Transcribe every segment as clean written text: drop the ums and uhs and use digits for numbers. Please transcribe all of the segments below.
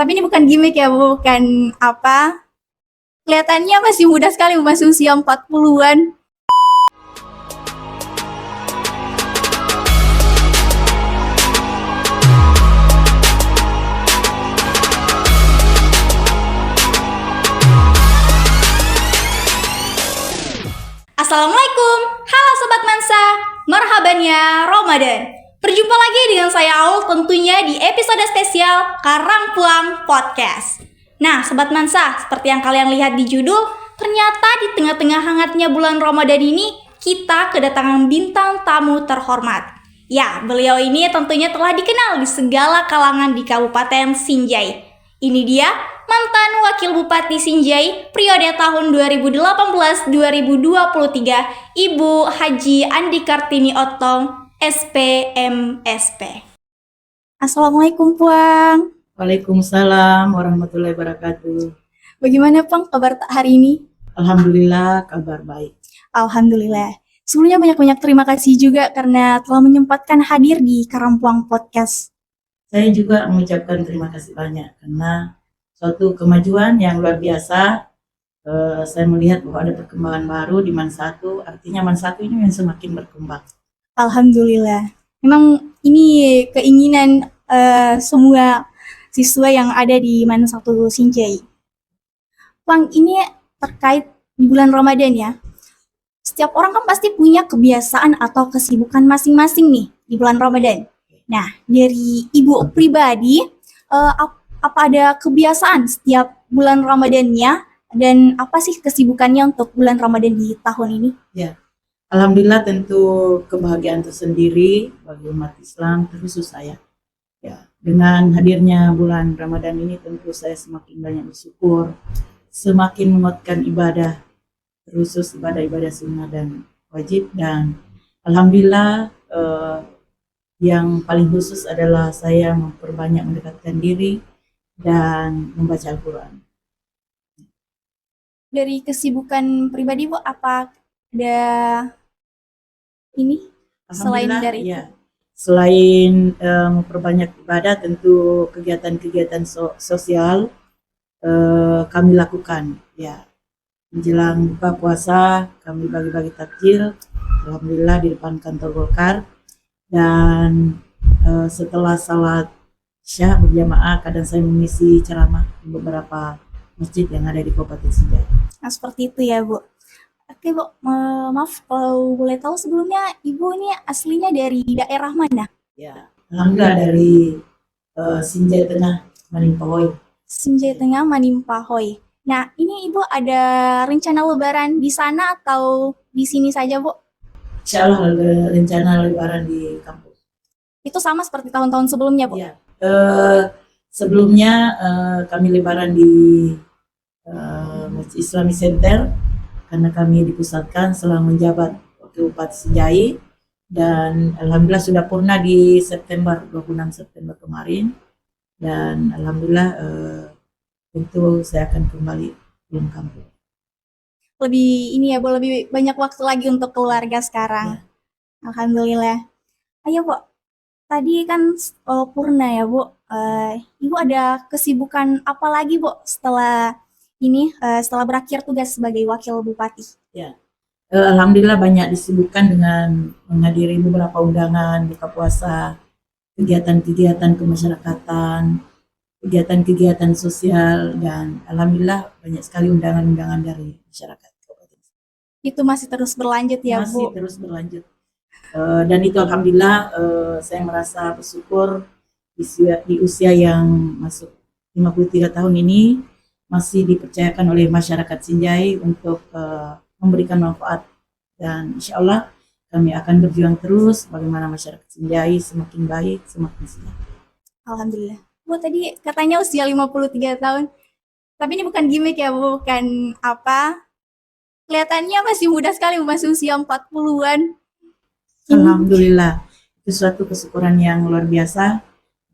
Tapi ini bukan gimmick ya, bukan apa. Kelihatannya masih muda sekali, masih usia 40-an. Assalamualaikum, halo Sobat Mansa, marhaban ya Ramadan. Berjumpa lagi dengan saya Aul tentunya di episode spesial Karangpuang Podcast. Nah Sobat Mansa, seperti yang kalian lihat di judul, ternyata di tengah-tengah hangatnya bulan Ramadan ini, kita kedatangan bintang tamu terhormat. Ya, beliau ini tentunya telah dikenal di segala kalangan di Kabupaten Sinjai. Ini dia mantan Wakil Bupati Sinjai periode tahun 2018-2023, Ibu Haji Andi Kartini Otong, SPMSP. Assalamualaikum Puang. Waalaikumsalam warahmatullahi wabarakatuh. Bagaimana Puang kabar hari ini? Alhamdulillah kabar baik. Alhamdulillah. Sebelumnya banyak-banyak terima kasih juga karena telah menyempatkan hadir di Karangpuang Podcast. Saya juga mengucapkan terima kasih banyak karena suatu kemajuan yang luar biasa. Saya melihat bahwa ada perkembangan baru di Man1, artinya Man1 ini yang semakin berkembang. Alhamdulillah. Memang ini keinginan semua siswa yang ada di Man1 Sinjai. Bang, ini terkait di bulan Ramadan ya. Setiap orang kan pasti punya kebiasaan atau kesibukan masing-masing nih di bulan Ramadan. Nah, dari Ibu pribadi, apa ada kebiasaan setiap bulan Ramadannya dan apa sih kesibukannya untuk bulan Ramadan di tahun ini? Ya, alhamdulillah tentu kebahagiaan tersendiri bagi umat Islam, terkhusus saya. Ya, dengan hadirnya bulan Ramadan ini tentu saya semakin banyak bersyukur, semakin menguatkan ibadah, terkhusus ibadah-ibadah sunnah dan wajib, dan alhamdulillah yang paling khusus adalah saya memperbanyak mendekatkan diri dan membaca Al-Quran. Dari kesibukan pribadi Bu, apa ada ini selain dari itu? Ya, selain memperbanyak ibadah, tentu kegiatan-kegiatan sosial kami lakukan. Ya, menjelang buka puasa kami bagi-bagi takjil, alhamdulillah di depan kantor Golkar. Dan setelah salat Isya berjamaah, kadang saya mengisi ceramah di beberapa masjid yang ada di Kabupaten Sinjai. Nah, seperti itu ya Bu. Oke Bu, maaf kalau boleh tahu sebelumnya Ibu ini aslinya dari daerah mana? Ya, alhamdulillah dari Sinjai Tengah, Manimpahoy. Sinjai Tengah, Manimpahoy. Nah, ini Ibu ada rencana lebaran di sana atau di sini saja Bu? Insya Allah ada rencana lebaran di kampus. Itu sama seperti tahun-tahun sebelumnya, Bu? Ya, sebelumnya kami lebaran di Masjid Islami Center karena kami dipusatkan setelah menjabat Wakil Bupati Sinjai, dan alhamdulillah sudah purna di September, 26 September kemarin, dan alhamdulillah tentu saya akan kembali di kampus. Lebih ini ya Bu, lebih banyak waktu lagi untuk keluarga sekarang. Ya. Alhamdulillah. Ayo Bu, tadi kan purna ya Bu. Ibu ada kesibukan apa lagi Bu setelah ini, setelah berakhir tugas sebagai wakil bupati? Ya, alhamdulillah banyak disibukkan dengan menghadiri beberapa undangan buka puasa, kegiatan-kegiatan kemasyarakatan, kegiatan-kegiatan sosial, dan alhamdulillah banyak sekali undangan-undangan dari masyarakat. Itu masih terus berlanjut ya Bu? Masih terus berlanjut. Dan itu alhamdulillah saya merasa bersyukur di usia yang masuk 53 tahun ini masih dipercayakan oleh masyarakat Sinjai untuk memberikan manfaat, dan insya Allah kami akan berjuang terus bagaimana masyarakat Sinjai semakin baik, semakin sehat. Alhamdulillah. Bu tadi katanya usia 53 tahun, tapi ini bukan gimmick ya Bu, bukan apa, kelihatannya masih muda sekali, masih usia 40-an. Alhamdulillah, itu suatu kesyukuran yang luar biasa,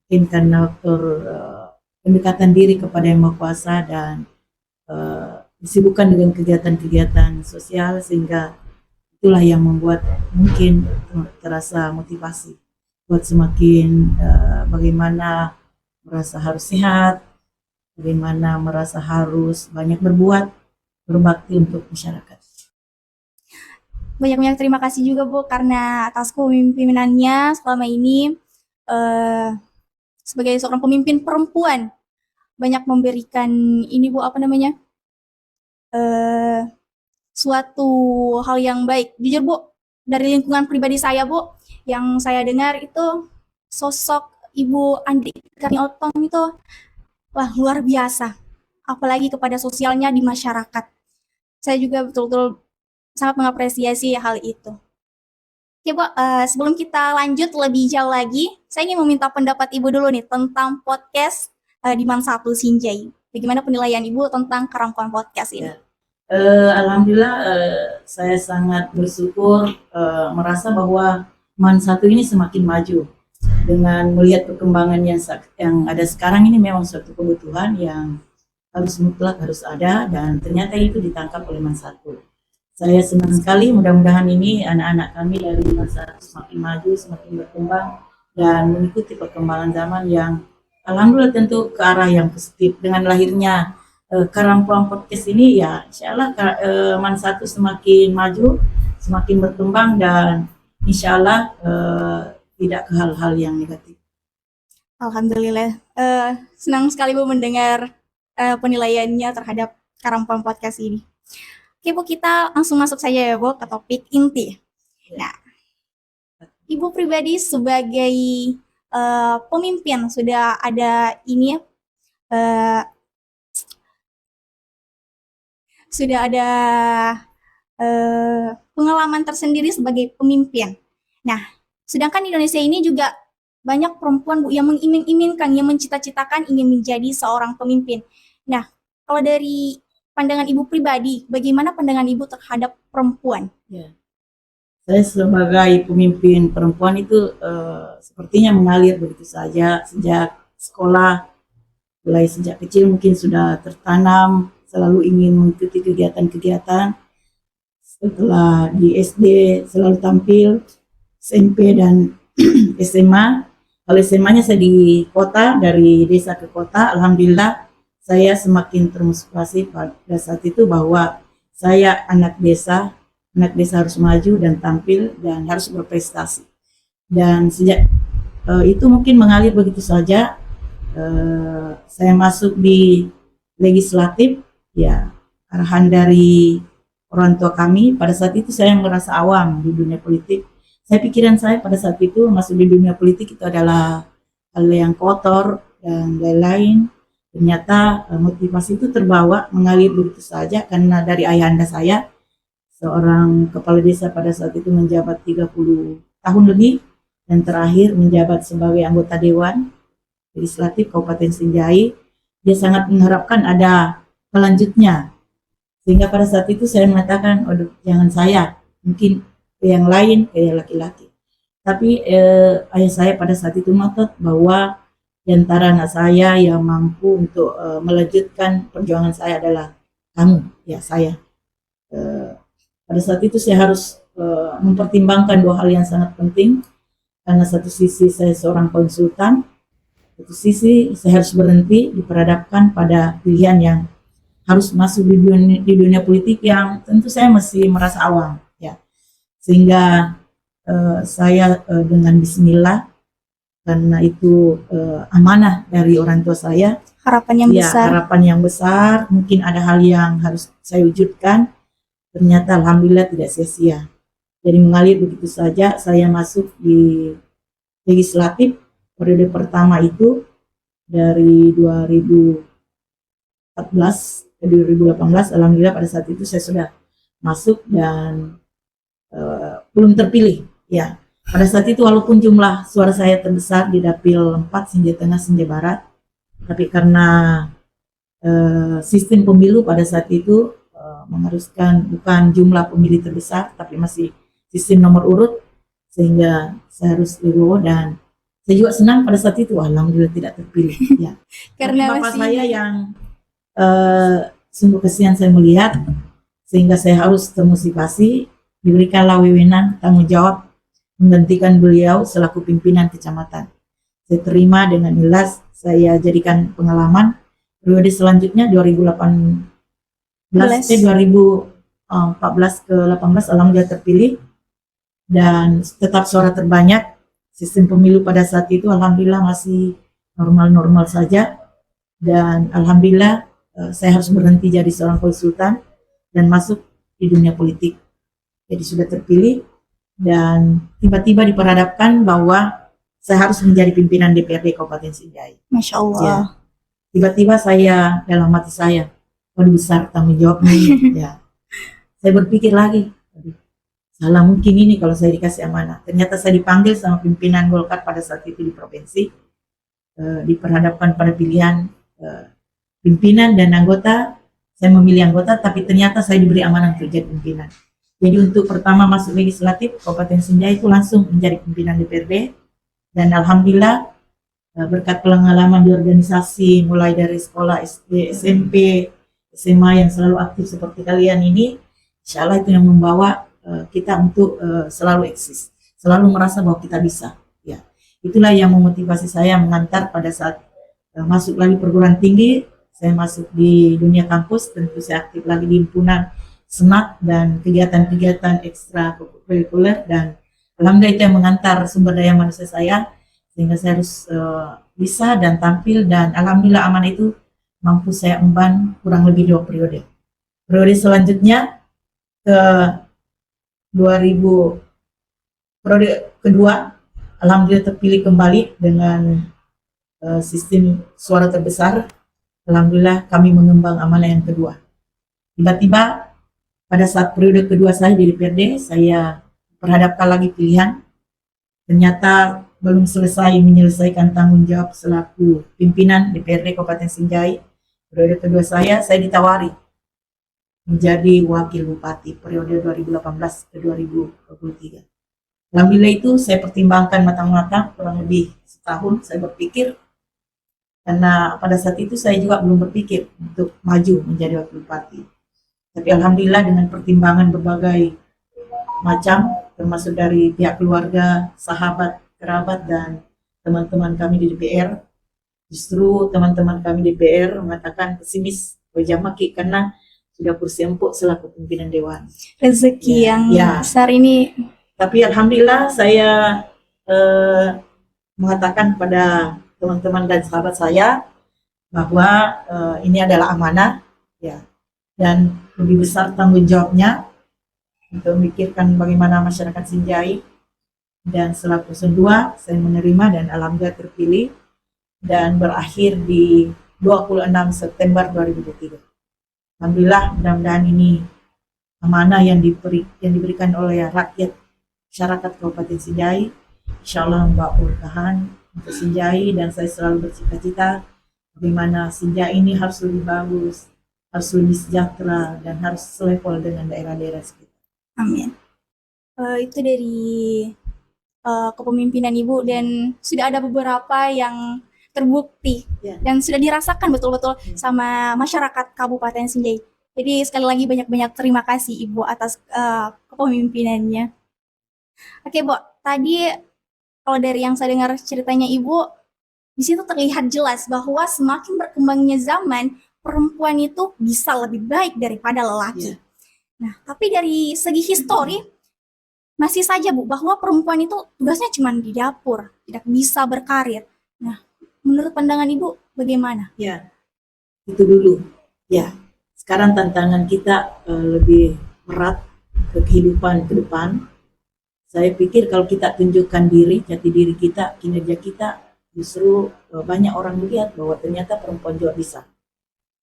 mungkin karena faktor pendekatan diri kepada Yang Maha Kuasa dan disibukkan dengan kegiatan-kegiatan sosial, sehingga itulah yang membuat mungkin terasa motivasi buat semakin bagaimana merasa harus sehat, bagaimana merasa harus banyak berbuat, berbakti untuk masyarakat. Banyak-banyak terima kasih juga Bu karena atas kepemimpinannya selama ini sebagai seorang pemimpin perempuan banyak memberikan ini Bu suatu hal yang baik. Jujur Bu, dari lingkungan pribadi saya Bu, yang saya dengar itu sosok Ibu Andri Karni Otong itu wah luar biasa. Apalagi kepada sosialnya di masyarakat. Saya juga betul-betul sangat mengapresiasi hal itu. Oke Bu, sebelum kita lanjut lebih jauh lagi, saya ingin meminta pendapat Ibu dulu nih tentang podcast Diman 1 Sinjai. Bagaimana penilaian Ibu tentang Karangkuan Podcast ini? Alhamdulillah saya sangat bersyukur merasa bahwa MAN 1 ini semakin maju dengan melihat perkembangan yang ada sekarang. Ini memang suatu kebutuhan yang harus mutlak harus ada dan ternyata itu ditangkap oleh MAN 1. Saya senang sekali, mudah-mudahan ini anak-anak kami dari MAN 1 semakin maju, semakin berkembang dan mengikuti perkembangan zaman yang alhamdulillah tentu ke arah yang positif. Dengan lahirnya Karangkuan Podcast ini ya insya Allah MAN 1 semakin maju, semakin berkembang dan insya Allah tidak ke hal-hal yang negatif. Alhamdulillah, senang sekali Bu mendengar penilaiannya terhadap Karangkuan Podcast ini. Oke Bu, kita langsung masuk saja ya Bu ke topik inti. Nah, Ibu pribadi sebagai pemimpin sudah ada ini sudah ada pengalaman tersendiri sebagai pemimpin. Nah, sedangkan di Indonesia ini juga banyak perempuan Bu yang mengiming-imingkan, yang mencita-citakan ingin menjadi seorang pemimpin. Nah, kalau dari pandangan Ibu pribadi, bagaimana pandangan Ibu terhadap perempuan? Ya. Saya sebagai pemimpin perempuan itu sepertinya mengalir begitu saja sejak sekolah, mulai sejak kecil mungkin sudah tertanam, selalu ingin mengikuti kegiatan-kegiatan. Setelah di SD selalu tampil, SMP dan SMA. Kalau SMA-nya saya di kota, dari desa ke kota, alhamdulillah saya semakin termotivasi pada saat itu bahwa saya anak desa harus maju dan tampil dan harus berprestasi. Dan sejak itu mungkin mengalir begitu saja, saya masuk di legislatif, ya arahan dari orang tua kami. Pada saat itu saya merasa awam di dunia politik. Pikiran saya pada saat itu masuk di dunia politik itu adalah hal yang kotor dan lain-lain. Ternyata motivasi itu terbawa mengalir begitu saja karena dari ayahanda saya, seorang kepala desa pada saat itu menjabat 30 tahun lebih dan terakhir menjabat sebagai anggota Dewan Legislatif Kabupaten Sinjai. Dia sangat mengharapkan ada pelanjutnya. Sehingga pada saat itu saya mengatakan, aduh jangan saya, mungkin yang lain kayak laki-laki. Tapi ayah saya pada saat itu ngotot bahwa di antara anak saya yang mampu untuk melanjutkan perjuangan saya adalah kamu, ya saya. Pada saat itu saya harus mempertimbangkan dua hal yang sangat penting, karena satu sisi saya seorang konsultan, satu sisi saya harus berhenti diperhadapkan pada pilihan yang harus masuk di dunia politik yang tentu saya masih merasa awam, ya. Sehingga saya dengan bismillah, karena itu amanah dari orang tua saya, harapan yang besar, mungkin ada hal yang harus saya wujudkan, ternyata alhamdulillah tidak sia-sia. Jadi mengalir begitu saja, saya masuk di legislatif periode pertama itu dari 2014 ke 2018, alhamdulillah pada saat itu saya sudah masuk dan belum terpilih, ya. Pada saat itu walaupun jumlah suara saya terbesar di Dapil 4 Sinjai Tengah Sinjai Barat, tapi karena sistem pemilu pada saat itu mengharuskan bukan jumlah pemilih terbesar, tapi masih sistem nomor urut, sehingga saya harus legowo dan saya juga senang pada saat itu, alhamdulillah tidak terpilih, ya. Karena bapak saya yang sungguh kesian saya melihat, sehingga saya harus termotivasi, diberikanlah wewenang tanggung jawab menggantikan beliau selaku pimpinan kecamatan. Saya terima dengan ikhlas, saya jadikan pengalaman, periode selanjutnya 2014 ke 18 alhamdulillah terpilih dan tetap suara terbanyak. Sistem pemilu pada saat itu alhamdulillah masih normal-normal saja, dan alhamdulillah saya harus berhenti jadi seorang konsultan dan masuk di dunia politik. Jadi sudah terpilih dan tiba-tiba diperhadapkan bahwa saya harus menjadi pimpinan DPRD Kabupaten Sinjai. Masya Allah. Ya. Tiba-tiba saya dalam hati saya, waduh besar tanggung jawabnya. Ya. Saya berpikir lagi, salah mungkin ini kalau saya dikasih amanah. Ternyata saya dipanggil sama pimpinan Golkar pada saat itu di provinsi, diperhadapkan pada pilihan pimpinan dan anggota. Saya memilih anggota, tapi ternyata saya diberi amanah untuk jadi pimpinan. Jadi untuk pertama masuk legislatif Kabupaten Sinjai itu langsung menjadi pimpinan DPRD, dan alhamdulillah berkat pengalaman di organisasi mulai dari sekolah SD, SMP, SMA yang selalu aktif seperti kalian ini, insya Allah itu yang membawa kita untuk selalu eksis, selalu merasa bahwa kita bisa. Ya, itulah yang memotivasi saya mengantar pada saat masuk lagi perguruan tinggi. Saya masuk di dunia kampus, tentu saya aktif lagi di himpunan, senat dan kegiatan-kegiatan ekstra kurikuler, dan alhamdulillah itu yang mengantar sumber daya manusia saya sehingga saya harus bisa dan tampil, dan alhamdulillah amanah itu mampu saya emban kurang lebih 2 periode. Periode selanjutnya ke 2000 periode kedua alhamdulillah terpilih kembali dengan sistem suara terbesar. Alhamdulillah kami mengembang amanah yang kedua. Tiba-tiba pada saat periode kedua saya di DPRD, saya perhadapkan lagi pilihan. Ternyata belum selesai menyelesaikan tanggung jawab selaku pimpinan DPRD Kabupaten Sinjai. Periode kedua saya ditawari menjadi wakil bupati periode 2018 ke 2023. Alhamdulillah itu saya pertimbangkan matang-matang kurang lebih setahun. Saya berpikir, karena pada saat itu saya juga belum berpikir untuk maju menjadi wakil bupati. Tapi alhamdulillah dengan pertimbangan berbagai macam, termasuk dari pihak keluarga, sahabat, kerabat, dan teman-teman kami di DPR, justru teman-teman kami di DPR mengatakan pesimis Wajamaki karena sudah kursi empuk selaku pimpinan dewan. Rezeki yang besar ini. Tapi alhamdulillah saya mengatakan pada teman-teman dan sahabat saya bahwa ini adalah amanah, ya, dan lebih besar tanggung jawabnya untuk memikirkan bagaimana masyarakat Sinjai. Dan selaku kedua saya menerima dan alhamdulillah terpilih dan berakhir di 26 September 2023. Alhamdulillah, mudah-mudahan ini amanah yang diberikan oleh rakyat masyarakat Kabupaten Sinjai, insya Allah membawa keberkahan untuk Sinjai, dan saya selalu bercita-cita bagaimana Sinjai ini harus lebih bagus, harus lebih sejahtera, dan harus selevel dengan daerah-daerah sekitar. Amin. Itu dari kepemimpinan Ibu, dan sudah ada beberapa yang terbukti dan sudah dirasakan betul-betul sama masyarakat Kabupaten Sinjai. Jadi sekali lagi banyak-banyak terima kasih Ibu atas kepemimpinannya. Oke Bu, tadi kalau dari yang saya dengar ceritanya Ibu, di situ terlihat jelas bahwa semakin berkembangnya zaman, perempuan itu bisa lebih baik daripada lelaki. Nah, tapi dari segi histori, masih saja Bu, bahwa perempuan itu tugasnya cuma di dapur, tidak bisa berkarir. Nah, menurut pandangan Ibu bagaimana? Ya, itu dulu. Ya, sekarang tantangan kita lebih berat ke kehidupan ke depan. Saya pikir kalau kita tunjukkan diri, jati diri kita, kinerja kita, justru banyak orang melihat bahwa ternyata perempuan juga bisa.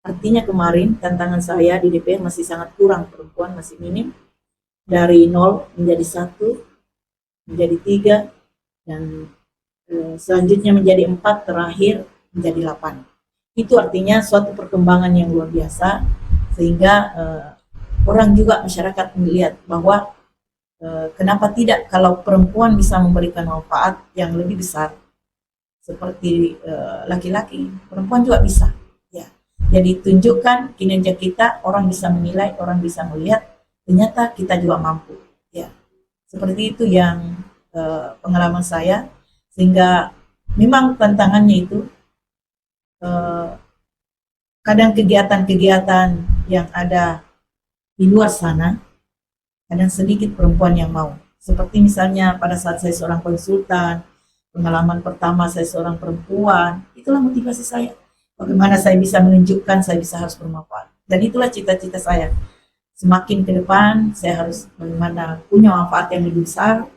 Artinya kemarin tantangan saya di DPR masih sangat kurang, perempuan masih minim. Dari 0 menjadi 1, menjadi 3, dan selanjutnya menjadi 4, terakhir menjadi 8. Itu artinya suatu perkembangan yang luar biasa, sehingga orang juga masyarakat melihat bahwa kenapa tidak kalau perempuan bisa memberikan manfaat yang lebih besar seperti laki-laki, perempuan juga bisa. Ya, jadi tunjukkan kinerja kita, orang bisa menilai, orang bisa melihat ternyata kita juga mampu. Ya, seperti itu yang pengalaman saya. Sehingga memang tantangannya itu kadang kegiatan-kegiatan yang ada di luar sana, kadang sedikit perempuan yang mau. Seperti misalnya pada saat saya seorang konsultan, pengalaman pertama saya seorang perempuan, itulah motivasi saya. Bagaimana saya bisa menunjukkan saya bisa harus bermanfaat. Dan itulah cita-cita saya. Semakin ke depan, saya harus bagaimana punya manfaat yang lebih besar,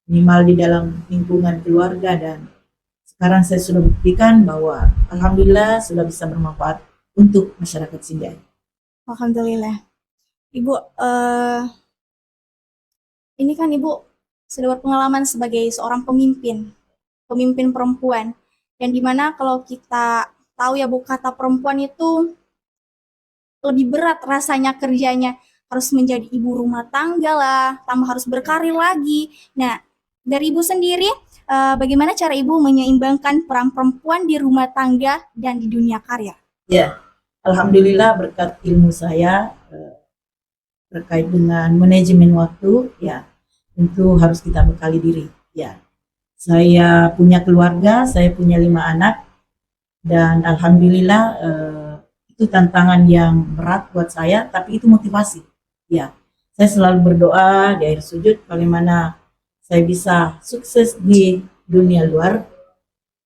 minimal di dalam lingkungan keluarga, dan sekarang saya sudah buktikan bahwa alhamdulillah sudah bisa bermanfaat untuk masyarakat Sinjai. Alhamdulillah. Ibu, ini kan Ibu sudah berpengalaman sebagai seorang pemimpin perempuan. Dan dimana kalau kita tahu ya Bu, kata perempuan itu lebih berat rasanya kerjanya. Harus menjadi ibu rumah tangga lah, tambah harus berkarir lagi. Nah, dari Ibu sendiri, bagaimana cara Ibu menyeimbangkan peran perempuan di rumah tangga dan di dunia karya? Ya, alhamdulillah berkat ilmu saya terkait dengan manajemen waktu, ya tentu harus kita bekali diri. Ya, saya punya keluarga, saya punya 5 anak, dan alhamdulillah itu tantangan yang berat buat saya, tapi itu motivasi. Ya, saya selalu berdoa di akhir sujud bagaimana saya bisa sukses di dunia luar,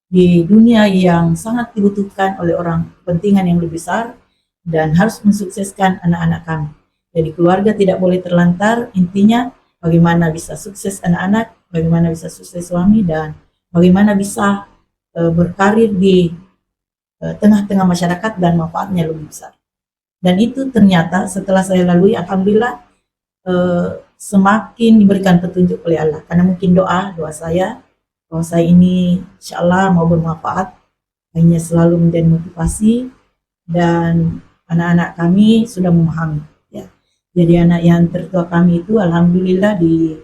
di dunia yang sangat dibutuhkan oleh orang kepentingan yang lebih besar, dan harus mensukseskan anak-anak kami. Jadi keluarga tidak boleh terlantar, intinya bagaimana bisa sukses anak-anak, bagaimana bisa sukses suami, dan bagaimana bisa berkarir di tengah-tengah masyarakat dan manfaatnya lebih besar. Dan itu ternyata setelah saya lalui, alhamdulillah semakin diberikan petunjuk oleh Allah. Karena mungkin doa saya, bahwa saya ini insya Allah mau bermanfaat, hanya selalu menjadi motivasi, dan anak-anak kami sudah memahami. Ya. Jadi anak yang tertua kami itu alhamdulillah di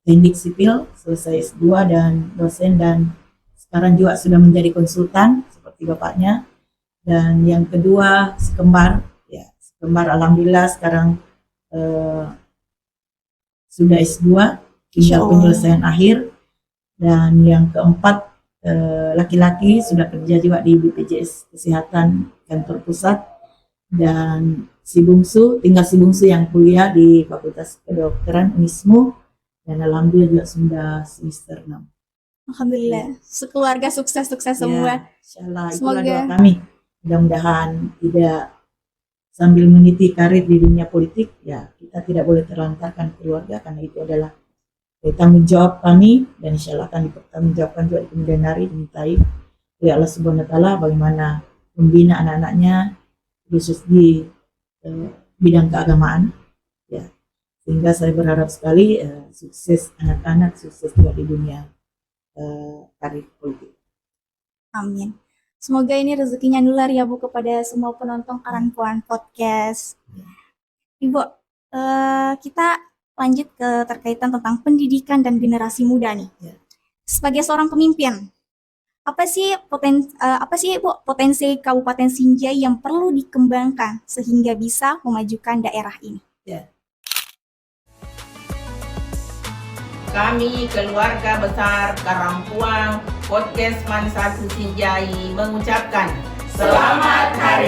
teknik sipil, selesai S2 dan dosen, dan sekarang juga sudah menjadi konsultan seperti bapaknya. Dan yang kedua si kembar, ya si kembar alhamdulillah sekarang sudah S2, tinggal penyelesaian akhir. Dan yang keempat laki-laki sudah kerja juga di BPJS Kesehatan kantor pusat, dan si bungsu yang kuliah di Fakultas Kedokteran Unismu, dan alhamdulillah juga sudah semester 6. Alhamdulillah, sekeluarga sukses-sukses semua. Insyaallah, Semoga itulah doa kami. Mudah-mudahan tidak sambil meniti karir di dunia politik, ya kita tidak boleh terlantarkan keluarga, karena itu adalah tanggung jawab kami, dan insya Allah akan dipertanggungjawabkan juga di kemudian hari, dimintai oleh Allah Subhanahu wa Ta'ala bagaimana membina anak-anaknya khusus di bidang keagamaan, ya sehingga saya berharap sekali sukses anak-anak, sukses juga di dunia karir politik. amin. Semoga ini rezekinya nular ya Bu kepada semua penonton Karanpuan Podcast. Ibu, kita lanjut ke terkaitan tentang pendidikan dan generasi muda nih. Ya. Sebagai seorang pemimpin, apa sih Bu potensi Kabupaten Sinjai yang perlu dikembangkan sehingga bisa memajukan daerah ini? Ya. Kami keluarga besar Karampuang Podcast Manisasi Sinjai mengucapkan Selamat Hari